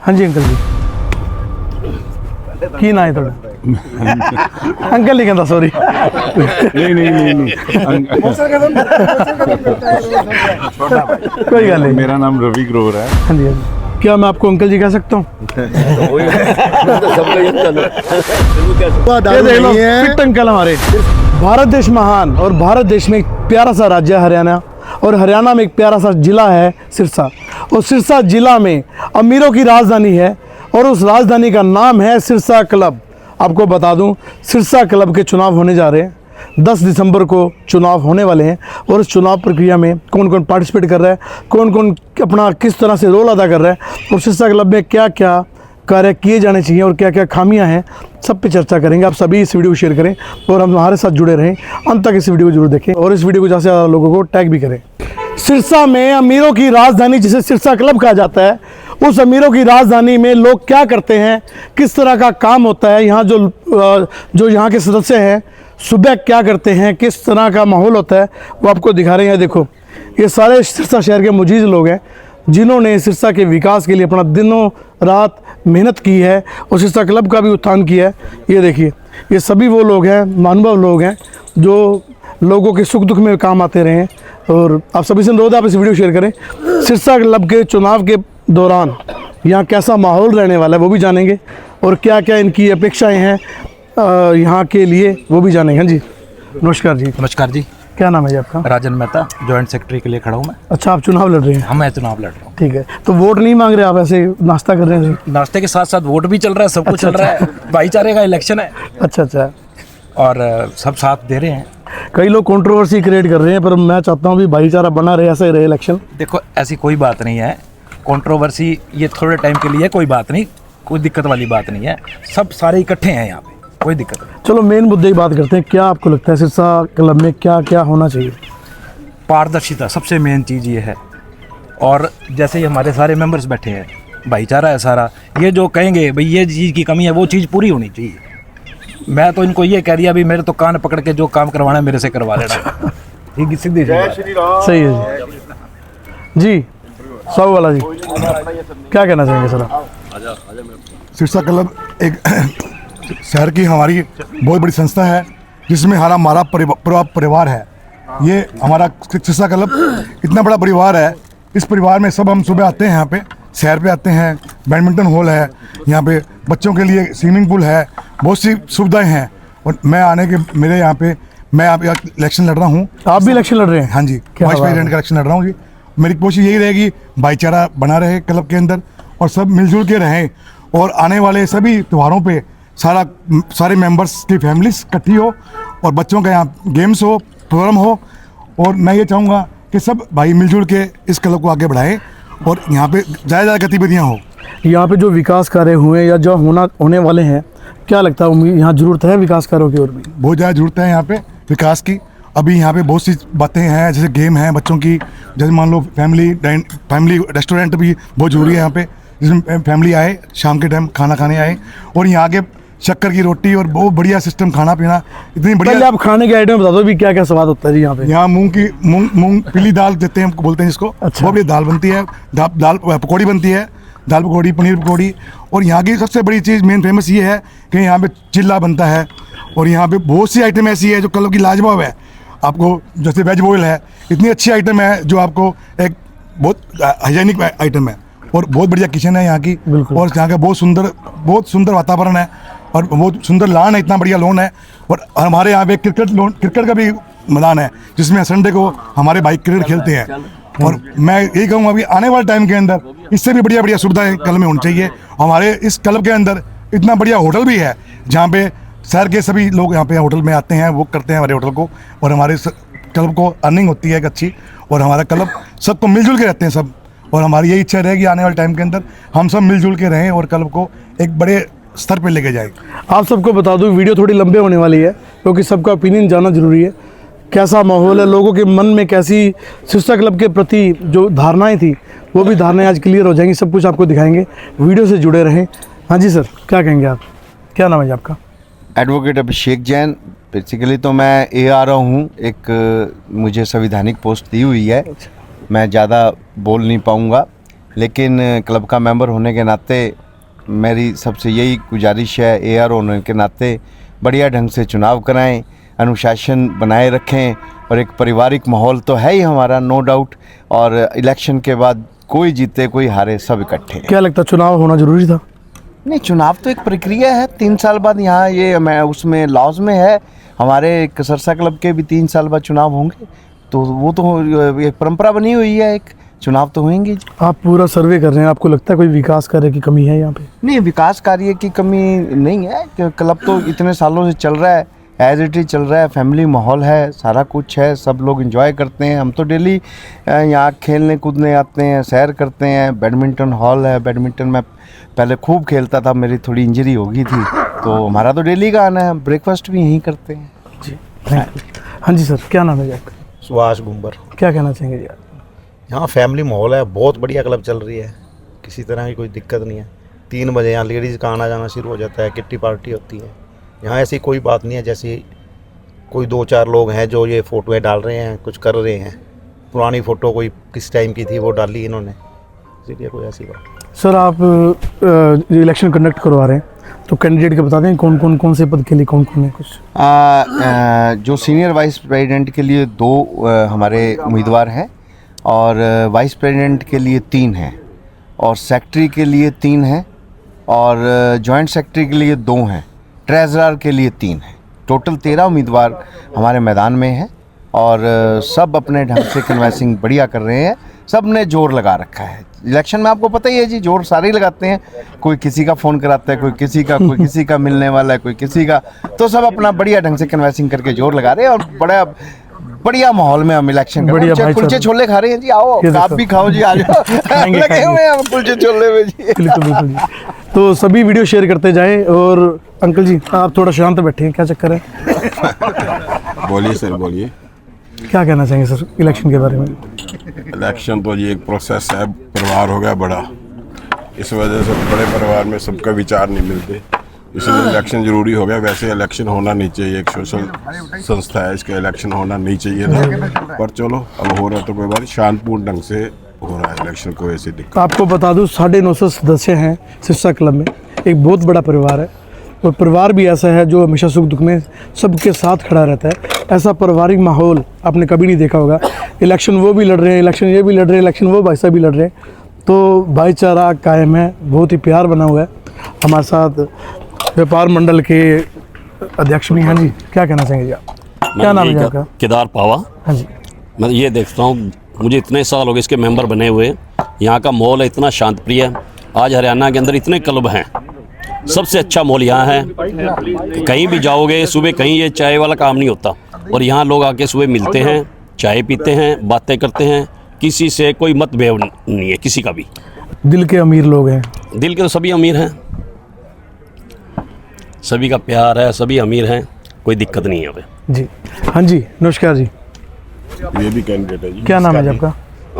हाँ जी अंकल जी की ना है थोड़ा अंकल नहीं कहता सॉरी नहीं कोई गल नहीं। मेरा नाम रवि ग्रोवर है। हाँ जी हाँ जी। क्या मैं आपको अंकल जी कह सकता हूँ? ये देख लो फिट अंकल हमारे। भारत देश महान और भारत देश में एक प्यारा सा राज्य है हरियाणा, और हरियाणा में एक प्यारा सा जिला है सिरसा, और सिरसा जिला में अमीरों की राजधानी है और उस राजधानी का नाम है सिरसा क्लब। आपको बता दूं सिरसा क्लब के चुनाव होने जा रहे हैं, 10 दिसंबर को चुनाव होने वाले हैं, और इस चुनाव प्रक्रिया में कौन कौन पार्टिसिपेट कर रहा है, कौन कौन अपना किस तरह से रोल अदा कर रहा है, और सिरसा क्लब में क्या क्या कार्य किए जाने चाहिए और क्या क्या खामियां हैं, सब पे चर्चा करेंगे। आप सभी इस वीडियो को शेयर करें और हम हमारे साथ जुड़े रहें, अंत तक इस वीडियो को जरूर देखें और इस वीडियो को ज़्यादा से ज़्यादा लोगों को टैग भी करें। सिरसा में अमीरों की राजधानी जिसे सिरसा क्लब कहा जाता है, उस अमीरों की राजधानी में लोग क्या करते हैं, किस तरह का काम होता है, यहाँ जो यहाँ के सदस्य हैं सुबह क्या करते हैं, किस तरह का माहौल होता है, वो आपको दिखा रहे हैं। देखो ये सारे सिरसा शहर के मुजीज़ लोग हैं जिन्होंने सिरसा के विकास के लिए अपना दिनों रात मेहनत की है और सिरसा क्लब का भी उत्थान किया है। ये देखिए ये सभी वो लोग हैं, महानुभाव लोग हैं जो लोगों के सुख दुख में काम आते रहे हैं, और आप सभी से अनुरोध है आप इस वीडियो शेयर करें। सिरसा क्लब के चुनाव के दौरान यहाँ कैसा माहौल रहने वाला है वो भी जानेंगे, और क्या क्या इनकी अपेक्षाएं हैं यहाँ के लिए वो भी जानेंगे। हाँ जी नमस्कार जी। नमस्कार जी। क्या नाम है जी आपका? राजन मेहता, जॉइंट सेक्रेटरी के लिए खड़ा हूँ मैं। अच्छा आप चुनाव लड़ रहे हैं? हाँ मैं चुनाव लड़ रहा हूँ। ठीक है, तो वोट नहीं मांग रहे आप, ऐसे नाश्ता कर रहे हैं? नाश्ते के साथ साथ वोट भी चल रहा है, सब कुछ चल रहा है, भाईचारे का इलेक्शन है। अच्छा अच्छा, और सब साथ दे रहे हैं। कई लोग कंट्रोवर्सी क्रिएट कर रहे हैं, पर मैं चाहता हूँ भी भाईचारा बना रहे, ऐसा ही रहे इलेक्शन। देखो ऐसी कोई बात नहीं है, कंट्रोवर्सी ये थोड़े टाइम के लिए कोई बात नहीं, कोई दिक्कत वाली बात नहीं है, सब सारे इकट्ठे हैं यहाँ पे, कोई दिक्कत नहीं। चलो मेन मुद्दे की बात करते हैं। क्या आपको लगता है सिरसा क्लब में क्या क्या होना चाहिए? पारदर्शिता सबसे मेन चीज़ ये है, और जैसे ही हमारे सारे मेंबर्स बैठे हैं, भाईचारा है सारा, ये जो कहेंगे भाई ये चीज़ की कमी है वो चीज़ पूरी होनी चाहिए। मैं तो इनको ये कह दिया भी मेरे तो कान पकड़ के जो काम करवाना है मेरे से करवा लेना। ठीक सीधी सही है जी। साहू वाला जी क्या कहना चाहेंगे सर आप? सिरसा क्लब एक शहर की हमारी बहुत बड़ी संस्था है जिसमें हमारा परिवार है। ये हमारा सिरसा क्लब इतना बड़ा परिवार है, इस परिवार में सब हम सुबह आते हैं, यहाँ पे सैर पे आते हैं, बैडमिंटन हॉल है, यहाँ पे बच्चों के लिए स्विमिंग पूल है, बहुत सी सुविधाएं हैं। और मैं आने के मेरे यहाँ पे मैं आप इलेक्शन लड़ रहा हूँ। आप भी इलेक्शन लड़ रहे हैं? हाँ जी, वाइस प्रेसिडेंट का इलेक्शन लड़ रहा हूँ जी। मेरी कोशिश यही रहेगी भाईचारा बना रहे क्लब के अंदर और सब मिलजुल के रहें, और आने वाले सभी त्योहारों पे सारे मेंबर्स की फैमिलीज इकट्ठी हो और बच्चों का यहाँ गेम्स हो, प्रोग्राम हो, और मैं ये चाहूँगा कि सब भाई मिलजुल के इस क्लब को आगे बढ़ाएं और यहाँ पे ज़्यादा गतिविधियाँ हो। यहाँ पे जो विकास कार्य हुए या जो होने वाले हैं, क्या लगता है यहाँ ज़रूरत है विकास कार्यों की? और भी बहुत ज़्यादा ज़रूरत है यहाँ पे विकास की। अभी यहाँ पे बहुत सी बातें हैं, जैसे गेम हैं बच्चों की, जैसे मान लो फैमिली रेस्टोरेंट भी बहुत ज़रूरी है यहाँ पे, जिसमें फैमिली आए शाम के टाइम खाना खाने आए, और यहाँ के शक्कर की रोटी और बहुत बढ़िया सिस्टम खाना पीना इतनी बढ़िया। पहले आप खाने के आइटम बता दो भी क्या क्या स्वाद होता है जी यहाँ पे? यहाँ मूंग पीली दाल देते हैं, बोलते हैं जिसको। अच्छा। बहुत बढ़िया दाल बनती है, दाल पकौड़ी बनती है, दाल पकौड़ी, पनीर पकौड़ी, और यहाँ की सबसे बड़ी चीज़ मेन फेमस ये है कि यहाँ पे चिल्ला बनता है, और यहाँ पे बहुत सी आइटम ऐसी है जो क्लब की लाजवाब है। आपको जैसे वेज बॉयल है, इतनी अच्छी आइटम है जो आपको एक बहुत हाइजेनिक आइटम है, और बहुत बढ़िया किचन है यहाँ की, और यहाँ का बहुत सुंदर वातावरण है, और बहुत सुंदर लॉन है, इतना बढ़िया लॉन है। और हमारे यहाँ पे क्रिकेट का भी मैदान है जिसमें संडे को हमारे भाई क्रिकेट खेलते हैं। और मैं यही कहूँगा अभी आने वाले टाइम के अंदर इससे भी बढ़िया सुविधाएं क्लब में होनी चाहिए। हमारे इस क्लब के अंदर इतना बढ़िया होटल भी है जहाँ पे शहर के सभी लोग यहाँ पे होटल में आते हैं, बुक करते हैं हमारे होटल को, और हमारे क्लब को अर्निंग होती है एक अच्छी, और हमारा क्लब सबको मिलजुल के रहते हैं सब। और हमारी यही इच्छा रहेगी आने वाले टाइम के अंदर हम सब मिलजुल के रहें और क्लब को एक बड़े स्तर पे लेके जाए। आप सबको बता दूं वीडियो थोड़ी लंबे होने वाली है क्योंकि सबका ओपिनियन जानना जरूरी है। कैसा माहौल है, लोगों के मन में कैसी सिरसा क्लब के प्रति जो धारणाएं थी वो भी धारणाएं आज क्लियर हो जाएंगी, सब कुछ आपको दिखाएंगे, वीडियो से जुड़े रहें। हाँ जी सर, क्या कहेंगे आप? क्या नाम है आपका? एडवोकेट अभिषेक जैन। बेसिकली तो मैं AR हूँ, एक मुझे संवैधानिक पोस्ट दी हुई है, मैं ज़्यादा बोल नहीं पाऊँगा। लेकिन क्लब का मेंबर होने के नाते मेरी सबसे यही गुजारिश है, AR होने के नाते बढ़िया ढंग से चुनाव कराएं, अनुशासन बनाए रखें और एक पारिवारिक माहौल तो है ही हमारा, नो डाउट। और इलेक्शन के बाद कोई जीते कोई हारे सब इकट्ठे हैं। क्या लगता है चुनाव होना जरूरी था? नहीं, चुनाव तो एक प्रक्रिया है, 3 साल बाद यहाँ ये मैं उसमें लॉज में है, हमारे सिरसा क्लब के भी 3 साल बाद चुनाव होंगे, तो वो तो एक परंपरा बनी हुई है, एक चुनाव तो होंगे जी। आप पूरा सर्वे कर रहे हैं, आपको लगता है कोई विकास कार्य की कमी है यहाँ पे? नहीं, विकास कार्य की कमी नहीं है, क्लब तो इतने सालों से चल रहा है, एज इट इज चल रहा है, फैमिली माहौल है, सारा कुछ है, सब लोग एंजॉय करते हैं। हम तो डेली यहाँ खेलने कूदने आते हैं, सैर करते हैं, बैडमिंटन हॉल है, बैडमिंटन में पहले खूब खेलता था, मेरी थोड़ी इंजरी हो गई थी, तो हमारा तो डेली का आना है, ब्रेकफास्ट भी यहीं करते हैं जी। हाँ जी सर, क्या नाम है आपका? सुभाष गुंबर। क्या कहना चाहेंगे जी आप? यहाँ फैमिली माहौल है, बहुत बढ़िया क्लब चल रही है, किसी तरह की कोई दिक्कत नहीं है। 3 बजे यहाँ लेडीज़ का आना जाना शुरू हो जाता है, किट्टी पार्टी होती है। यहाँ ऐसी कोई बात नहीं है, जैसे कोई 2-4 लोग हैं जो ये फ़ोटोएँ डाल रहे हैं, कुछ कर रहे हैं, पुरानी फ़ोटो कोई किस टाइम की थी वो डाली इन्होंने, इसलिए कोई ऐसी बात। सर आप इलेक्शन कंडक्ट करवा रहे हैं, तो कैंडिडेट के बता दें कौन से पद के लिए कौन है कुछ? जो सीनियर वाइस प्रेसिडेंट के लिए 2 हमारे उम्मीदवार हैं, और वाइस प्रेसिडेंट के लिए 3 हैं, और सेक्रेटरी के लिए 3 हैं, और जॉइंट सेक्रेटरी के लिए 2 हैं, ट्रेजरर के लिए 3 हैं। टोटल 13 उम्मीदवार हमारे मैदान में हैं, और सब अपने ढंग से कन्वेंसिंग बढ़िया कर रहे हैं, सब ने जोर लगा रखा है। इलेक्शन में आपको पता ही है जी, जोर सारे ही लगाते हैं, कोई किसी का फ़ोन कराता है, कोई किसी का मिलने वाला है, कोई किसी का, तो सब अपना बढ़िया ढंग से कन्वेंसिंग करके जोर लगा रहे हैं, और बड़ा बढ़िया माहौल में हम इलेक्शन बढ़िया कर रहे हैं। कुलचे छोले खा रहे हैं जी, आओ आप भी खाओ जी, आ जाओ, लगे हुए हैं हम कुलचे छोले में जी। बिल्कुल बिल्कुल जी। तो सभी वीडियो शेयर करते जाएं। और अंकल जी आप थोड़ा शांत बैठे हैं, क्या चक्कर है? बोलिए सर, बोलिए। क्या कहना चाहेंगे सर इलेक्शन के बारे में? इलेक्शन तो ये एक प्रोसेस है, परिवार हो गया बड़ा, इस वजह से बड़े परिवार में सबका विचार नहीं मिलते, इसलिए इलेक्शन ज़रूरी हो गया। वैसे इलेक्शन होना नहीं चाहिए, एक सोशल संस्था है, इसका इलेक्शन होना नहीं चाहिए था, पर चलो अब हो रहा तो कोई बात नहीं, शांतिपूर्ण ढंग से हो रहा है इलेक्शन, कोई ऐसी दिक्कत। आपको बता दूं 950 सदस्य हैं सिरसा क्लब में, एक बहुत बड़ा परिवार है, और परिवार भी ऐसा है जो हमेशा सुख दुख में सबके साथ खड़ा रहता है। ऐसा पारिवारिक माहौल आपने कभी नहीं देखा होगा। इलेक्शन वो भी लड़ रहे हैं, इलेक्शन ये भी लड़ रहे हैं, इलेक्शन वो भाई साहब भी लड़ रहे हैं, तो भाईचारा कायम है, बहुत ही प्यार बना हुआ है। हमारे साथ व्यापार मंडल के अध्यक्ष भी हैं जी, क्या कहना चाहेंगे जी आप? क्या नाम है आपका? केदार पावा। हाँ जी। मैं ये देखता हूँ, मुझे इतने साल हो गए इसके मेंबर बने हुए, यहाँ का माहौल है इतना शांत प्रिय है। आज हरियाणा के अंदर इतने क्लब हैं, सबसे अच्छा माहौल यहाँ है। कहीं भी जाओगे सुबह, कहीं ये चाय वाला काम नहीं होता, और यहाँ लोग आके सुबह मिलते हैं, चाय पीते हैं, बातें करते हैं, किसी से कोई मतभेद नहीं है किसी का भी। दिल के अमीर लोग हैं। दिल के तो सभी अमीर हैं, सभी का प्यार है, सभी अमीर हैं, कोई दिक्कत नहीं है हमें जी। हाँ जी, नमस्कार जी। ये भी कैंडिडेट है जी। क्या नाम है जी आपका?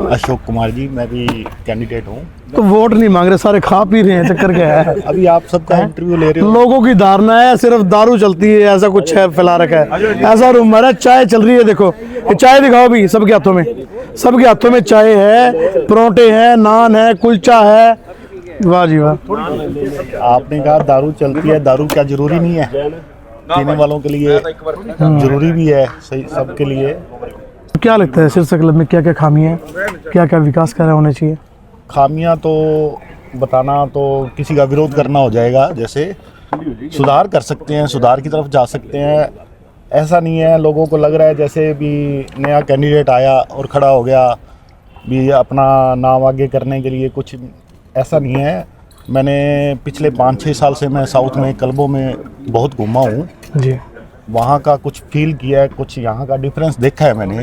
अशोक कुमार जी, मैं भी कैंडिडेट हूँ। तो वोट नहीं मांग रहे, सारे खा पी रहे हैं, चक्कर क्या है? अभी आप सबका इंटरव्यू ले रहे हो। लोगों की धारणा है सिर्फ दारू चलती है, ऐसा कुछ है फैला रखा है, ऐसा रूमर है। चाय चल रही है, देखो ये चाय दिखाओ भी, सबके हाथों में, सबके हाथों में चाय है, परोठे हैं, नान है, कुलचा है। वाह जी वाह। आपने कहा दारू चलती है, दारू क्या जरूरी नहीं है? पीने वालों के लिए जरूरी भी है, सही सबके लिए। तो क्या लगता है सिरसा क्लब में क्या क्या खामियां हैं, क्या क्या विकास कार्य होने चाहिए? खामियां तो बताना तो किसी का विरोध करना हो जाएगा। जैसे सुधार कर सकते हैं, सुधार की तरफ जा सकते हैं। ऐसा नहीं है, लोगों को लग रहा है जैसे भी नया कैंडिडेट आया और खड़ा हो गया भी अपना नाम आगे करने के लिए, कुछ ऐसा नहीं है। मैंने पिछले 5-6 साल से मैं साउथ में क्लबों में बहुत घूमा हूँ जी। वहाँ का कुछ फील किया है, कुछ यहाँ का डिफरेंस देखा है मैंने।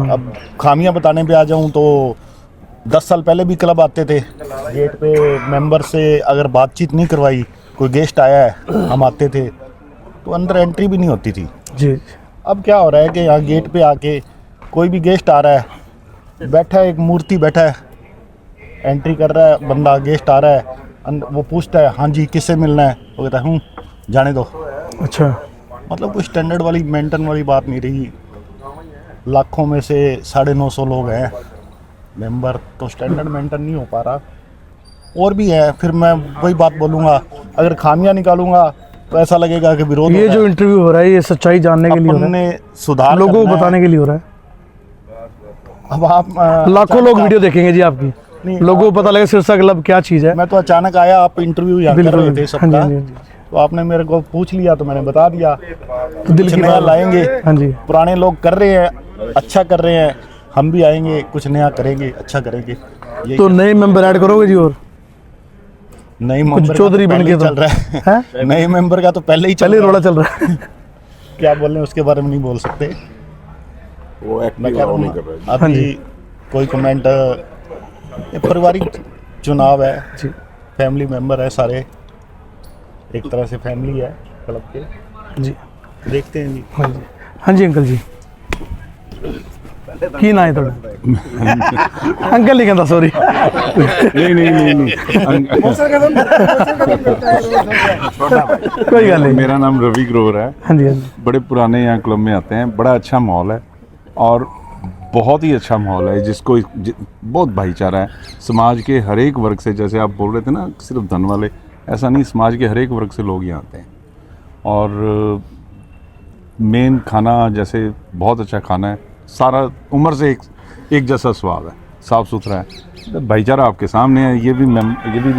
अब खामियां बताने पे आ जाऊँ तो 10 साल पहले भी क्लब आते थे, गेट पे मेंबर से अगर बातचीत नहीं करवाई, कोई गेस्ट आया है, हम आते थे तो अंदर एंट्री भी नहीं होती थी जी। अब क्या हो रहा है कि यहाँ गेट पे आके कोई भी गेस्ट आ रहा है, बैठा है, एक मूर्ति बैठा है, एंट्री कर रहा है बंदा, गेस्ट आ रहा है, वो पूछता है हाँ जी किससे मिलना है, वो कहता है जाने दो। अच्छा, मतलब कोई स्टैंडर्ड वाली मेंटेन वाली बात नहीं रही। लाखों में से 950 लोग हैं, मेंबर तो स्टैंडर्ड मेंटेन नहीं हो पा रहा। और भी है, फिर मैं वही बात बोलूँगा, अगर खामियां निकालूंगा तो ऐसा लगेगा कि विरोध ये जो इंटरव्यू हो रहा है ये सच्चाई जानने के लिए हो रहा अपने है, सुधार लोगों को करना है। बताने के लिए हो रहा है। अब आप लाखों लोग वीडियो देखेंगे जी आपकी, नहीं, लोगों को पता लगे सिरसा क्लब क्या चीज़ है। मैं तो अचानक आया, आप इंटरव्यू यहाँ कर बिल्कुल। रहे थे हाँ जी, सबका, हाँ जी, हाँ जी। तो आपने मेरे को पूछ लिया तो मैंने बता दिया। तो दिल कुछ की नया बात लाएंगे, हाँ जी। पुराने लोग कर रहे हैं, अच्छा कर रहे हैं, हम भी आएंगे, कुछ नया करेंगे, अच्छा करेंगे। ये तो नए मेंबर ऐड करोगे जी? और नई कुछ मेंबर चौधरी बन के चल रहा है हैं? नए मेंबर का तो पहले ही पहले चल रोड़ा रहा चल रहा है। है। क्या बोल रहे हैं उसके बारे में नहीं बोल सकते। वो मैं एक्टिव कह रहा नहीं हूँ कर रहे। हाँ अभी जी। कोई कमेंट, ये पारिवारिक चुनाव है, जी। फैमिली मेंबर है सारे, एक तरह से फैमिली है क्लब के। जी देखते हैं जी। हाँ जी, हाँ जी अंकल जी की ना है थोड़ा अंकल नहीं कहता, सॉरी। नहीं कोई गल नहीं। मेरा नाम रवि ग्रोवर है। हाँ जी, हाँ जी। बड़े पुराने यहाँ क्लब में आते हैं, बड़ा अच्छा माहौल है और बहुत ही अच्छा माहौल है, बहुत भाईचारा है। समाज के हर एक वर्ग से, जैसे आप बोल रहे थे ना सिर्फ धन वाले, ऐसा नहीं, समाज के हर एक वर्ग से लोग यहाँ आते हैं। और मेन खाना जैसे बहुत अच्छा खाना है, सारा उम्र से एक जैसा स्वाद है, साफ़ सुथरा है, भाईचारा आपके सामने है। ये भी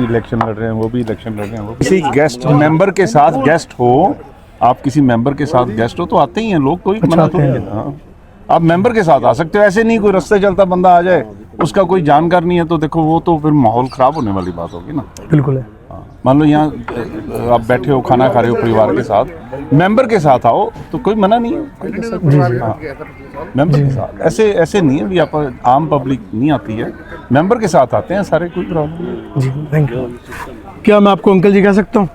इलेक्शन लड़ रहे हैं, वो भी इलेक्शन लड़ रहे हैं। वो किसी गेस्ट मेंबर के साथ गेस्ट हो, आप किसी मेंबर के साथ गेस्ट हो तो आते ही हैं लोग, कोई मना थोड़ी है। हाँ, आप मेंबर के साथ आ सकते हो, ऐसे नहीं कोई रास्ते चलता बंदा आ जाए, उसका कोई जानकार नहीं है तो देखो वो तो फिर माहौल ख़राब होने वाली बात होगी ना। बिल्कुल है। मान लो यहाँ आप बैठे हो, खाना खा रहे हो परिवार के साथ, मेंबर के साथ आओ तो कोई मना नहीं है। हाँ, मेंबर के साथ ऐसे नहीं है भी आप आम पब्लिक नहीं आती है, मेंबर के साथ आते हैं सारे, कोई प्रॉब्लम नहीं। जी थैंक यू। क्या मैं आपको अंकल जी कह सकता हूँ?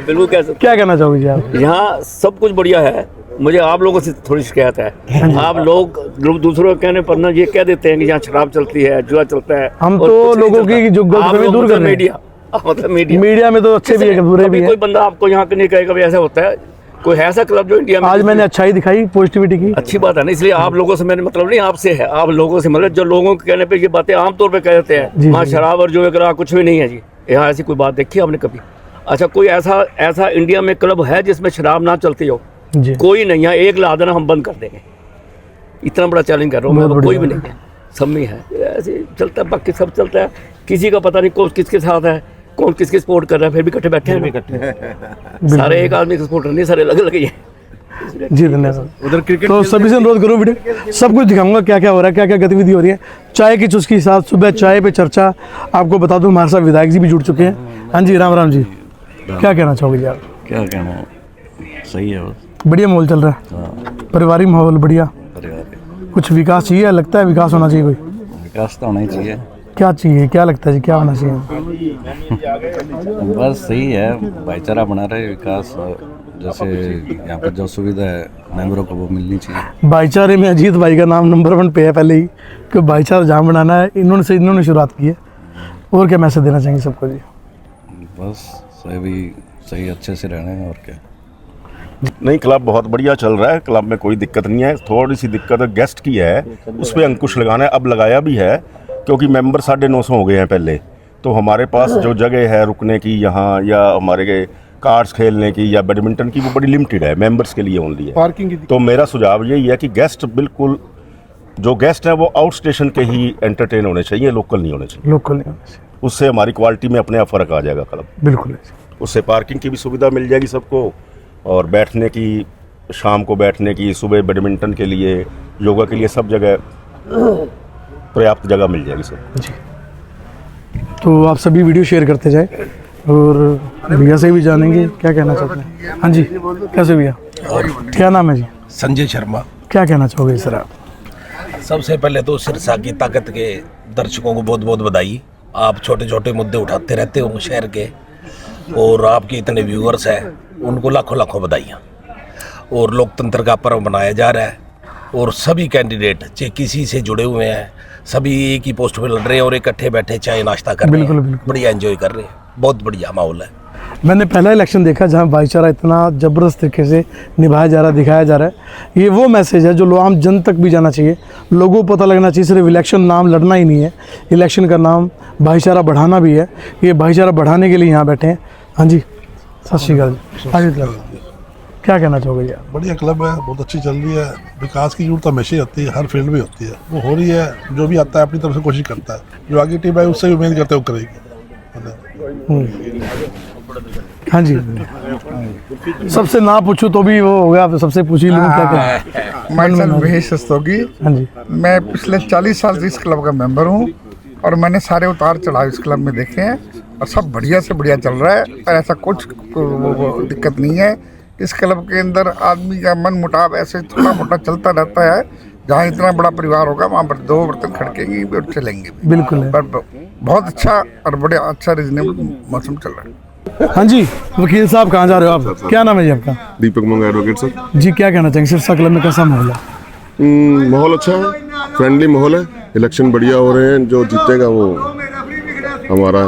बिल्कुल कह सकते। क्या कहना चाहोगे जी आप? यहाँ सब कुछ बढ़िया है, मुझे आप लोगों से थोड़ी शिकायत है। आप लोग दूसरों के कहने पर ना ये कह देते हैं कि यहाँ शराब चलती है, जुआ चलता है। हम और तो कुछ नहीं लोगों की चलता। जो गलतफहमी आप लोग दूर कर मतलब रहे हैं। मीडिया, मतलब मीडिया में तो अच्छे भी है, बुरे भी कभी है। कोई बंदा आपको यहाँ के नहीं कहेगा भाई ऐसा होता है। कोई है ऐसा क्लब जो इंडिया में? आज मैंने अच्छाई दिखाई, पॉजिटिविटी की। अच्छी बात है ना, इसलिए आप लोगों से मैंने मतलब नहीं आपसे है, आप लोगों से मतलब जो लोगों के कहने पे ये बातें आमतौर पे कह देते जी, हैं वहाँ जी। शराब और जो वगैरह कुछ भी नहीं है जी। यहाँ ऐसी कोई बात देखी आपने कभी? अच्छा, कोई ऐसा इंडिया में क्लब है जिसमें शराब ना चलती हो? जी कोई नहीं है, एक ला देना हम बंद कर देंगे, इतना बड़ा चैलेंज कर रहा हूँ मैं। बहुत कोई भी बढ़िया। नहीं है, सब में है, ऐसे चलता है, बाकी सब चलता है। किसी का पता नहीं कौन किसके साथ है, कौन किसके सपोर्ट कर रहा है, फिर भी इकट्ठे बैठे हैं। सारे एक आदमी का सपोर्टर नहीं, सारे अलग अलग ही हैं। जी धन्यवाद। उधर क्रिकेट तो सभी से अनुरोध करूँ, वीडियो सब कुछ दिखाऊंगा, क्या क्या हो रहा है, क्या क्या गतिविधि हो रही है। चाय की चुस्की के साथ सुबह चाय पे चर्चा। आपको बता दूं हमारे साथ विधायक जी भी जुड़ चुके हैं। हाँ जी, राम राम जी, क्या कहना चाहोगे जी आप? क्या कहना है, सही है बस। बढ़िया माहौल चल रहा है, पारिवारिक माहौल बढ़िया। कुछ विकास चाहिए, लगता है विकास होना चाहिए, कोई विकास तो होना ही चाहिए। क्या चाहिए, क्या लगता है जी, क्या होना चाहिए? बस सही है, भाईचारा बना रहे, विकास जैसे यहाँ पर जो सुविधा है मेंबरों को वो मिलनी चाहिए। भाईचारे में अजीत भाई का नाम नंबर 1 पे है पहले ही, कि भाईचारा जहाँ बनाना है, इन्होंने शुरुआत की है। और क्या मैसेज देना चाहेंगे सबको जी? बस सही अच्छे से रहना है, और क्या। नहीं, क्लब बहुत बढ़िया चल रहा है, क्लब में कोई दिक्कत नहीं है। थोड़ी सी दिक्कत गेस्ट की है, उस पर अंकुश लगाना है, अब लगाया भी है, क्योंकि मेंबर 950 हो गए हैं पहले। तो हमारे पास जो जगह है रुकने की यहाँ, या हमारे कार्ड्स खेलने की या बैडमिंटन की, वो बड़ी लिमिटेड है, मेंबर्स के लिए ओनली है। पार्किंग की तो मेरा सुझाव यही है कि गेस्ट बिल्कुल, जो गेस्ट हैं वो आउट स्टेशन के ही एंटरटेन होने चाहिए, लोकल नहीं होने चाहिए। लोकल नहीं होना चाहिए। उससे हमारी क्वालिटी में अपने आप फ़र्क आ जाएगा क्लब। बिल्कुल। उससे पार्किंग की भी सुविधा मिल जाएगी सबको, और बैठने की, शाम को बैठने की, सुबह बैडमिंटन के लिए, योगा के लिए, सब जगह पर्याप्त जगह मिल जाएगी सब जी। तो आप सभी वीडियो शेयर करते जाए, और भैया से भी जानेंगे क्या कहना चाहते हैं। हाँ जी, कैसे भैया, क्या नाम है जी? संजय शर्मा। क्या कहना चाहोगे सर आप? सबसे पहले तो सिरसा की ताकत के दर्शकों को बहुत बहुत बधाई। आप छोटे छोटे मुद्दे उठाते रहते हो शहर के, और आपके इतने व्यूअर्स हैं, उनको लाखों लाखों बधाइयाँ। और लोकतंत्र का पर्व मनाया जा रहा है, और सभी कैंडिडेट चाहे किसी से जुड़े हुए हैं, सभी एक ही पोस्ट पे लड़ रहे हैं और इकट्ठे बैठे चाय नाश्ता कर रहे हैं, बिल्कुल। बढ़िया एंजॉय कर रहे हैं, बहुत बढ़िया माहौल है। मैंने पहला इलेक्शन देखा जहां भाईचारा इतना ज़बरदस्त तरीके से निभाया जा रहा है, दिखाया जा रहा है। ये वो मैसेज है जो आम जन तक भी जाना चाहिए, लोगों को पता लगना चाहिए सिर्फ इलेक्शन नाम लड़ना ही नहीं है, इलेक्शन का नाम भाईचारा बढ़ाना भी है। ये भाईचारा बढ़ाने के लिए यहाँ बैठे हैं। हाँ जी, सत श्री अकाल जी। आगे क्या कहना चाहोगे यार? बढ़िया क्लब है, बहुत अच्छी चल रही है। विकास की जरूरत हमेशा ही होती है, हर फील्ड में होती है, वो हो रही है। जो भी आता है अपनी तरफ से कोशिश करता है, जो आगे टीम है उससे भी उम्मीद करते हैं वो करेगी। हाँ जी, सबसे ना पूछूं तो भी वो हो गया, सबसे पूछ ही लूँ क्या क्या। महेश रस्तोगी। हाँ जी, मैं पिछले 40 साल से इस क्लब का मेंबर हूँ और मैंने सारे उतार चढ़ाव इस क्लब में देखे हैं और सब बढ़िया से बढ़िया चल रहा है और ऐसा कुछ दिक्कत नहीं है। इस क्लब के अंदर आदमी का मन मुटाव ऐसे छोटा मोटा चलता रहता है। जहाँ इतना बड़ा परिवार होगा वहाँ पर 2 बर्तन खड़केंगे भी और चलेंगे भी। बिल्कुल है। पर बहुत अच्छा और बड़े अच्छा रीजनेबल मौसम चल रहा है। हाँ जी, वकील साहब कहाँ जा रहे हो आप? क्या नाम है जी आपका? दीपक मंगा एडवोकेट सर। जी, क्या कहना चाहेंगे सिरसा क्लब में कैसा माहौल है? माहौल अच्छा है, फ्रेंडली माहौल है, इलेक्शन बढ़िया हो रहे हैं, जो जीतेगा वो हमारा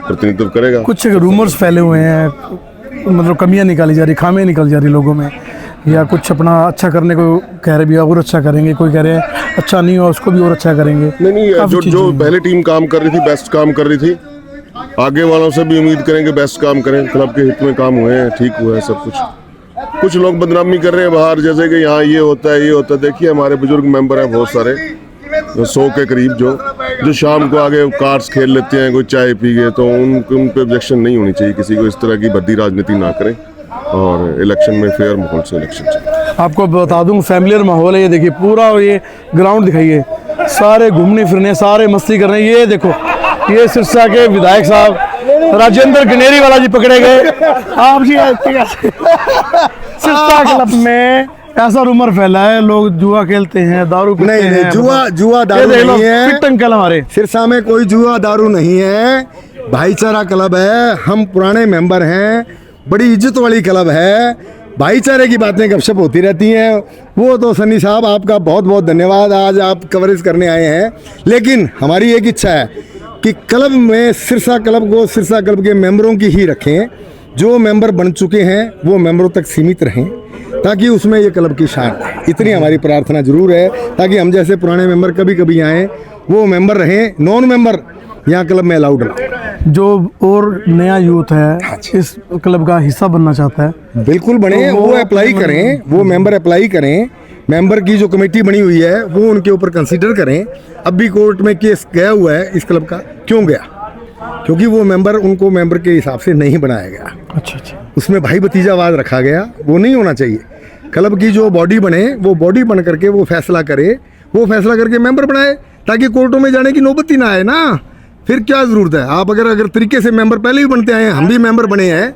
प्रतिनिधित्व करेगा। कुछ रूमर्स फैले हुए हैं, मतलब कमियां निकाली जा रही, खामियां निकाली जा रही लोगों में, या कुछ अपना अच्छा करने को कह रहे भी और अच्छा करेंगे, कोई कह रहे हैं अच्छा नहीं हो उसको भी और अच्छा करेंगे। नहीं, जो पहले टीम काम कर रही थी, बेस्ट काम कर रही थी, आगे वालों से भी उम्मीद करेंगे बेस्ट काम करें। क्लब के हित में काम हुए हैं, ठीक हुआ है सब कुछ। कुछ लोग बदनामी कर रहे हैं बाहर, जैसे कि यहाँ ये होता है ये होता है। देखिए हमारे बुजुर्ग मेंबर हैं बहुत सारे, 100 के करीब, जो शाम को आगे कार्ड्स खेल लेते हैं, कोई चाय पी गए, तो उन पे ऑब्जेक्शन नहीं होनी चाहिए। किसी को इस तरह की भद्दी राजनीति ना करें और इलेक्शन में फेयर माहौल से इलेक्शन चाहिए। आपको बता दूं फैमिलियर माहौल है। ये देखिए पूरा ये ग्राउंड दिखाइए, सारे घूमने फिरने, सारे मस्ती कर रहे हैं। ये देखो, ये सिरसा के विधायक साहब राजेंद्र गनेरी वाला जी पकड़े गए। आप जी सिरसा क्लब में ऐसा रूमर फैला है लोग जुआ खेलते हैं, दारू पीते हैं। नहीं, जुआ दारू नहीं है। फिट अंकल हमारे सिरसा में कोई जुआ दारू नहीं है, भाईचारा क्लब है। हम पुराने मेंबर हैं, बड़ी इज्जत वाली क्लब है। भाईचारे की बातें गपशप होती रहती हैं। वो तो सन्नी साहब आपका बहुत बहुत धन्यवाद, आज आप कवरेज करने आए हैं। लेकिन हमारी एक इच्छा है कि क्लब में सिरसा क्लब के मेंबरों की ही रखें। जो मेंबर बन चुके हैं वो मेंबरों तक सीमित रहें, ताकि उसमें ये क्लब की शान है। इतनी हमारी प्रार्थना जरूर है, ताकि हम जैसे पुराने मेंबर कभी कभी आएँ, वो मेंबर रहें, नॉन मेंबर यहाँ क्लब में अलाउड ना। जो और नया यूथ है इस क्लब का हिस्सा बनना चाहता है, बिल्कुल बने, तो वो अप्लाई करें, वो मेंबर अप्लाई करें। मेंबर की जो कमेटी बनी हुई है वो उनके ऊपर कंसीडर करें। अब भी कोर्ट में केस गया हुआ है इस क्लब का, क्यों गया? क्योंकि वो मेंबर उनको मेंबर के हिसाब से नहीं बनाया गया। अच्छा, उसमें भाई भतीजावाद रखा गया, वो नहीं होना चाहिए। क्लब की जो बॉडी बने, वो बॉडी बन करके वो फैसला करे, वो फैसला करके मेंबर बनाए, ताकि कोर्टों में जाने की नौबत ही ना आए ना। फिर क्या ज़रूरत है? आप अगर तरीके से मेंबर पहले भी बनते आए हैं, हम भी मेंबर बने हैं,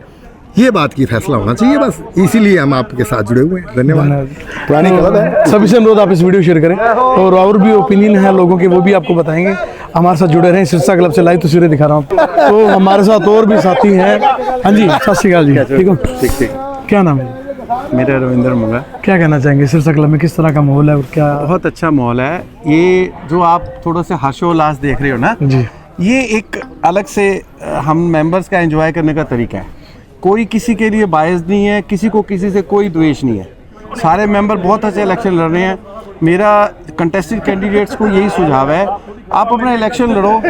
ये बात की फैसला होना चाहिए बस। इसीलिए हम आपके साथ जुड़े हुए हैं। धन्यवाद। पुरानी क्लब है। सभी से अनुरोध आप इस वीडियो शेयर करें, और भी ओपिनियन है लोगों के वो भी आपको बताएंगे। हमारे साथ जुड़े रहें। सिरसा क्लब से लाइव तस्वीरें दिखा रहा हूँ, तो हमारे साथ और भी साथी हैं। हाँ जी, सत श्री अकाल जी। ठीक हो? ठीक। क्या नाम है? मेरा रविंद्र मंगा। क्या कहना चाहेंगे सिरसा क्लब में किस तरह का माहौल है और क्या? बहुत अच्छा माहौल है। ये जो आप थोड़ा सा हर्षोल्लास देख रहे हो ना जी, ये एक अलग से हम मेंबर्स का एंजॉय करने का तरीका है। कोई किसी के लिए बायस नहीं है, किसी को किसी से कोई द्वेष नहीं है। सारे मेंबर बहुत अच्छे इलेक्शन लड़ रहे हैं। मेरा कंटेस्टेड कैंडिडेट्स को यही सुझाव है, आप अपना इलेक्शन लड़ो,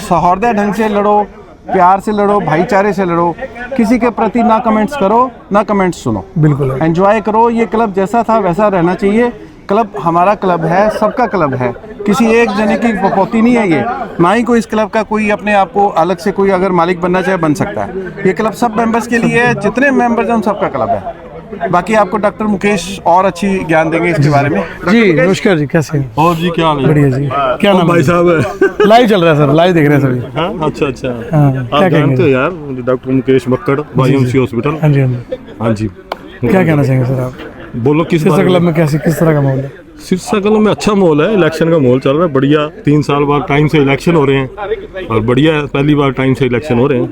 सौहार्द ढंग से लड़ो, प्यार से लड़ो, भाईचारे से लड़ो। किसी के प्रति ना कमेंट्स करो, ना कमेंट्स सुनो। बिल्कुल एंजॉय करो। ये क्लब जैसा था वैसा रहना चाहिए। क्लब हमारा क्लब है, सबका क्लब है, किसी एक जने की बपौती नहीं है ये। ना ही कोई इस क्लब का कोई अपने आप को अलग से कोई अगर मालिक बनना चाहे बन सकता है। ये क्लब सब मेंबर्स के लिए है, जितने मेंबर्स हैं उन सबका क्लब है। बाकी आपको डॉक्टर मुकेश और अच्छी ज्ञान देंगे इसके बारे में। जी नमस्कार जी, कैसे हैं? और जी क्या हाल है? बढ़िया जी। क्या नाम भाई साहब है? लाइव चल रहा है सर, लाइव देख रहे हैं सभी। हाँ, अच्छा। क्या आप जानते हो यार doctor Mukesh Makkar, YMCA hospital. हाँ जी, हाँ जी। क्या कहना चाहेंगे सर आप? बोलो किस सिरसा क्लब में किस तरह का माहौल है? सिरसा क्लब में अच्छा माहौल है, इलेक्शन का माहौल चल रहा है बढ़िया। 3 साल बाद टाइम से इलेक्शन हो रहे हैं और बढ़िया है, पहली बार टाइम से इलेक्शन हो रहे हैं।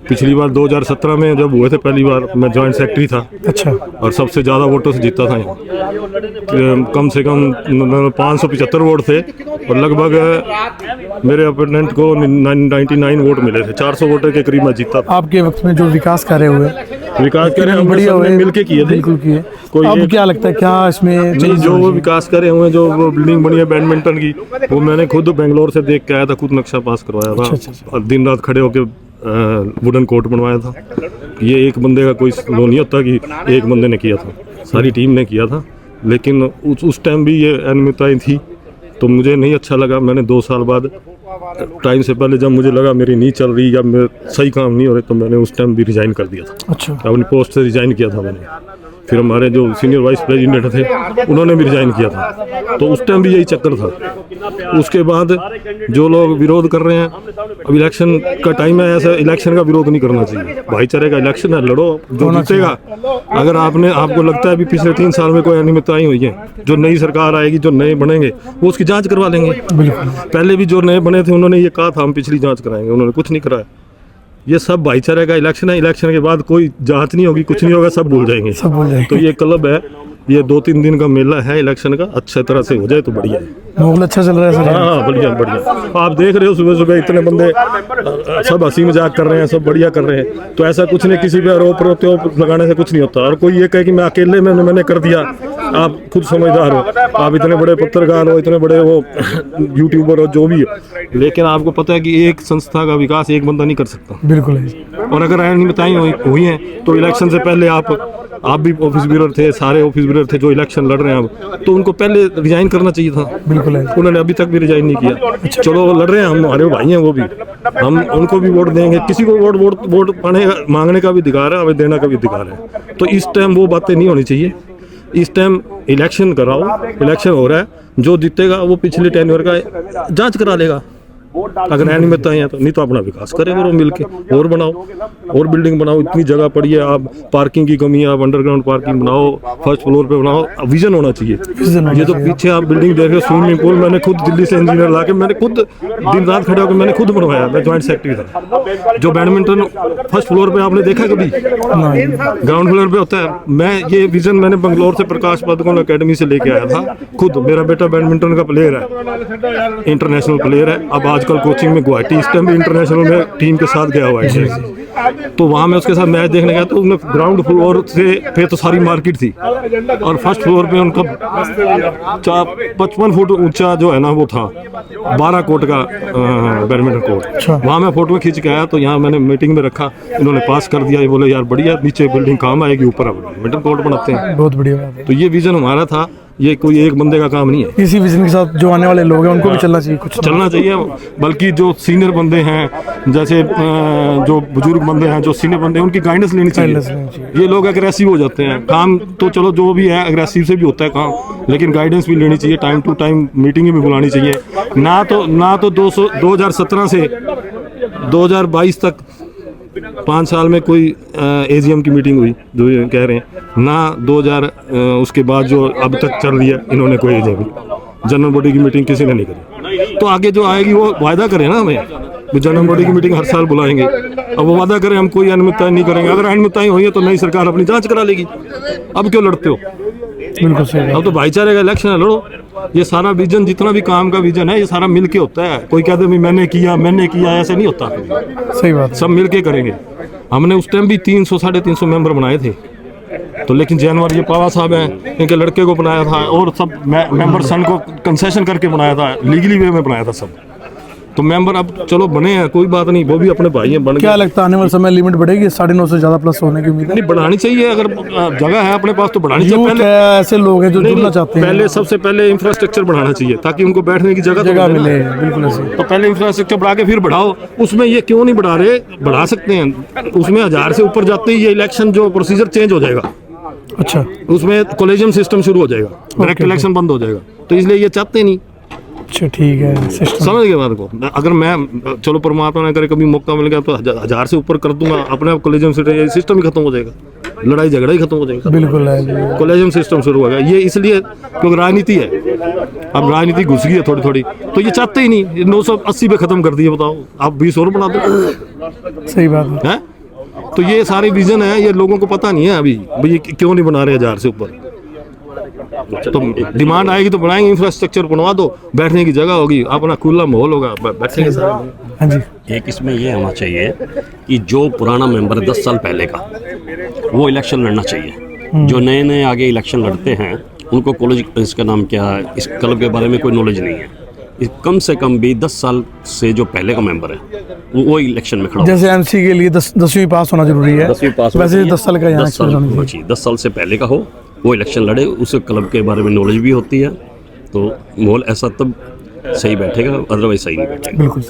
पिछली बार 2017 में जब हुए थे पहली बार, मैं जॉइंट सेक्रेटरी था। अच्छा। और सबसे ज़्यादा वोटों से जीता था यहाँ। कम से कम 575 वोट थे और लगभग मेरे अपोनेंट को 99 वोट मिले थे। 400 वोटर के करीब मैं जीता था। आपके वक्त में जो विकास कार्य हुए, हम बढ़िया हुए, मिल के किए थे। बिल्कुल किए। कोई अब क्या लगता है, क्या इसमें जो वो विकास करे हुए, जो वो बिल्डिंग बनी है बैडमिंटन की, वो मैंने खुद बेंगलोर से देख के आया था, खुद नक्शा पास करवाया था। और दिन रात खड़े होकर वुडन कोर्ट बनवाया था। ये एक बंदे का कोई वो नहीं होता कि एक बंदे ने किया था, सारी टीम ने किया था। लेकिन उस टाइम भी ये अनियमितताएं थी, तो मुझे नहीं अच्छा लगा। मैंने 2 साल बाद, टाइम से पहले जब मुझे लगा मेरी नहीं चल रही या मेरे सही काम नहीं हो रहे, तो मैंने उस टाइम भी रिजाइन कर दिया था। अच्छा। अपनी पोस्ट से रिजाइन किया था मैंने। फिर हमारे जो सीनियर वाइस प्रेसिडेंट थे उन्होंने भी रिजाइन किया था। तो उस टाइम भी यही चक्कर था। उसके बाद जो लोग विरोध कर रहे हैं, अब इलेक्शन का टाइम है, ऐसा इलेक्शन का विरोध नहीं करना चाहिए। भाईचारे का इलेक्शन है, लड़ो, जो जीतेगा। अगर आपको लगता है भी पिछले 3 साल में कोई अनियमितताएं हुई हैं, जो नई सरकार आएगी, जो नए बनेंगे, वो उसकी जाँच करवा लेंगे। पहले भी जो नए बने थे उन्होंने ये कहा था हम पिछली जाँच कराएंगे, उन्होंने कुछ नहीं कराया। ये सब भाईचारे का इलेक्शन है। इलेक्शन के बाद कोई जांच नहीं होगी, कुछ नहीं होगा, सब भूल जाएंगे। तो ये क्लब है, ये 2-3 दिन का मेला है इलेक्शन का, अच्छे तरह से हो जाए तो बढ़िया है। माहौल अच्छा चल रहा है सर? हाँ, बढ़िया बढ़िया। आप देख रहे हो सुबह सुबह इतने बंदे सब हंसी मजाक कर रहे हैं, सब बढ़िया कर रहे हैं। तो ऐसा कुछ नहीं, किसी पे आरोप प्रत्यारोप लगाने से कुछ नहीं होता। और कोई ये कहे कि मैं अकेले मैंने कर दिया, आप खुद समझदार हो, आप इतने बड़े पत्रकार हो, इतने बड़े वो यूट्यूबर हो, जो भी हो, लेकिन आपको पता है कि एक संस्था का विकास एक बंदा नहीं कर सकता। बिल्कुल है। और अगर अनियमितताएं हुई हैं तो इलेक्शन से पहले आप भी ऑफिस ब्यूरो थे, सारे ऑफिस ब्यूरो थे जो इलेक्शन लड़ रहे हैं अब, तो उनको पहले रिजाइन करना चाहिए था। बिल्कुल है। उन्होंने अभी तक भी रिजाइन नहीं किया। चलो लड़ रहे हैं, हम हमारे भाई हैं, वो भी, हम उनको भी वोट देंगे। किसी को वोट मांगने का भी अधिकार है, हमें देने का भी अधिकार है। तो इस टाइम वो बातें नहीं होनी चाहिए। इस टाइम इलेक्शन कराओ, इलेक्शन हो रहा है, जो जीतेगा वो पिछले टेन्योर का जांच करा लेगा। अगर अनियमितताएं हैं तो, नहीं तो अपना विकास करें करो मिल के, और बनाओ, और बिल्डिंग बनाओ। इतनी जगह पड़ी है, आप पार्किंग की कमी है, आप अंडरग्राउंड पार्किंग बनाओ, फर्स्ट फ्लोर पे बनाओ। विजन होना चाहिए। ये तो पीछे आप बिल्डिंग देख रहे हो, स्विमिंग पूल, मैंने खुद दिल्ली से इंजीनियर ला के, मैंने खुद दिन रात खड़े होकर मैंने खुद बनवाया। मैं जॉइंट सेक्रेटरी था। जो बैडमिंटन फर्स्ट फ्लोर पे आपने देखा कभी? ग्राउंड फ्लोर पे होता है। मैं ये विजन मैंने बंगलोर से प्रकाश पादुकोण अकेडमी से लेके आया था खुद। मेरा बेटा बैडमिंटन का प्लेयर है, इंटरनेशनल प्लेयर है। अब आजकल कोचिंग में गुवाहाटी, इस टाइम भी इंटरनेशनल में टीम के साथ गया हुआ है। तो वहाँ मैं उसके साथ मैच देखने गया, तो उन्हें ग्राउंड फ्लोर से पे तो सारी मार्केट थी, और फर्स्ट फ्लोर पे उनका 55 फुट ऊंचा जो है ना वो था 12 कोर्ट का बैडमिंटन कोर्ट। वहाँ मैं फोटो खींच के आया, तो यहाँ मैंने मीटिंग में रखा, इन्होंने पास कर दिया। ये बोले यार बढ़िया, नीचे बिल्डिंग काम आएगी, ऊपर अब बैडमिंटन कोर्ट बनाते हैं। बहुत बढ़िया बात है। तो ये विजन हमारा था, ये कोई एक बंदे का काम नहीं है। इसी विजन के साथ जो आने वाले लोग हैं उनको भी चलना चाहिए, कुछ चलना चाहिए। बल्कि जो सीनियर बंदे हैं, जैसे जो बुजुर्ग बंदे हैं, जो सीनियर बंदे हैं, उनकी गाइडेंस लेनी चाहिए। ये लोग एग्रेसिव हो जाते हैं। काम तो चलो जो भी है एग्रेसिव से भी होता है काम, लेकिन गाइडेंस भी लेनी चाहिए, टाइम टू टाइम मीटिंगें भी बुलानी चाहिए। ना तो 2017 से 2022 तक 5 साल में कोई एजीएम की मीटिंग हुई जो ये कह रहे हैं, ना 2000 उसके बाद जो अब तक चल रही है, इन्होंने कोई एजीएम जनरल बॉडी की मीटिंग किसी ने नहीं करी। तो आगे जो आएगी वो वायदा करें ना हमें, जनरल बॉडी की मीटिंग हर साल बुलाएंगे। अब वो वादा करें हम कोई अनियमितताएं नहीं करेंगे। अगर अनियमितताएं हुई है तो नई सरकार अपनी जांच करा लेगी। अब क्यों लड़ते हो? बिल्कुल सही। अब तो भाईचारे का इलेक्शन है, लड़ो। ये सारा विजन, जितना भी काम का विजन है, ये सारा मिल के होता है। कोई कहते भी मैंने किया, ऐसे नहीं होता। सही बात। सब मिल के करेंगे। हमने उस टाइम भी 300-350 मेंबर बनाए थे, तो लेकिन जनवरी ये पावा साहब हैं, इनके लड़के को बनाया था, और सब मेंबर सन को कंसेशन करके बनाया था, लीगली वे में बनाया था सब। तो मेंबर अब चलो बने हैं, कोई बात नहीं, वो भी अपने भाई हैं, बन क्या लगता है आने वाले समय लिमिट बढ़ेगी? 9.5 से ज्यादा प्लस होने की उम्मीद है? नहीं, बढ़ानी चाहिए। अगर जगह है अपने पास तो बढ़ानी चाहिए। पहले ऐसे लोग हैं जो जुड़ना चाहते हैं, पहले सबसे पहले इंफ्रास्ट्रक्चर बढ़ाना चाहिए ताकि उनको बैठने की जगह मिले। बिल्कुल ऐसे। तो पहले इंफ्रास्ट्रक्चर बढ़ा के फिर बढ़ाओ। उसमें ये क्यों नहीं बढ़ा रहे? बढ़ा सकते हैं। उसमें 1000 से ऊपर जाते ही ये इलेक्शन जो प्रोसीजर चेंज हो जाएगा। अच्छा। उसमें कॉलेजियम सिस्टम शुरू हो जाएगा, डायरेक्ट इलेक्शन बंद हो जाएगा। तो इसलिए ये चाहते नहीं। अच्छा, ठीक है। समझ गए बात को? अगर मैं चलो परमात्मा ने करे कभी मौका मिल गया तो 1000 से ऊपर कर दूंगा, अपने कॉलेजियम सिस्टम ही खत्म हो जाएगा, लड़ाई झगड़ा ही खत्म हो जाएगा। बिल्कुल है। कॉलेजियम सिस्टम शुरू हो गया। ये इसलिए क्योंकि राजनीति है, अब राजनीति घुस गई है थोड़ी थोड़ी, तो ये चाहते ही नहीं। 980 पे खत्म कर दिए, बताओ आप 20 और बना दो। सही बात है। तो ये सारे विजन है, ये लोगों को पता नहीं है अभी भाई ये क्यों नहीं बना रहे 1000 से ऊपर। तो डिमांड आएगी तो बनाएंगे, इंफ्रास्ट्रक्चर बनवा दो, बैठने की जगह होगी, अपना खुला माहौल होगा, बैठेंगे सारे। हाँ जी। एक इसमें ये होना चाहिए कि जो पुराना मेंबर है 10 साल पहले का, वो इलेक्शन लड़ना चाहिए। जो नए नए आगे इलेक्शन लड़ते हैं उनको कॉलेज, इसका नाम क्या है, इस क्लब के बारे में कोई नॉलेज नहीं है। कम से कम भी 10 साल से जो पहले का मेंबर है वो इलेक्शन में खड़ा हो। जैसे एमसी के लिए 10वीं पास होना जरूरी है, 10वीं पास वैसे 10 साल का यहाँ 10 साल होना चाहिए, 10 साल से पहले का हो, वो इलेक्शन लड़े, उसे क्लब के बारे में नॉलेज भी होती है, तो माहौल ऐसा तब सही बैठेगा, अदरवाइज सही नहीं बैठेगा। बिल्कुल।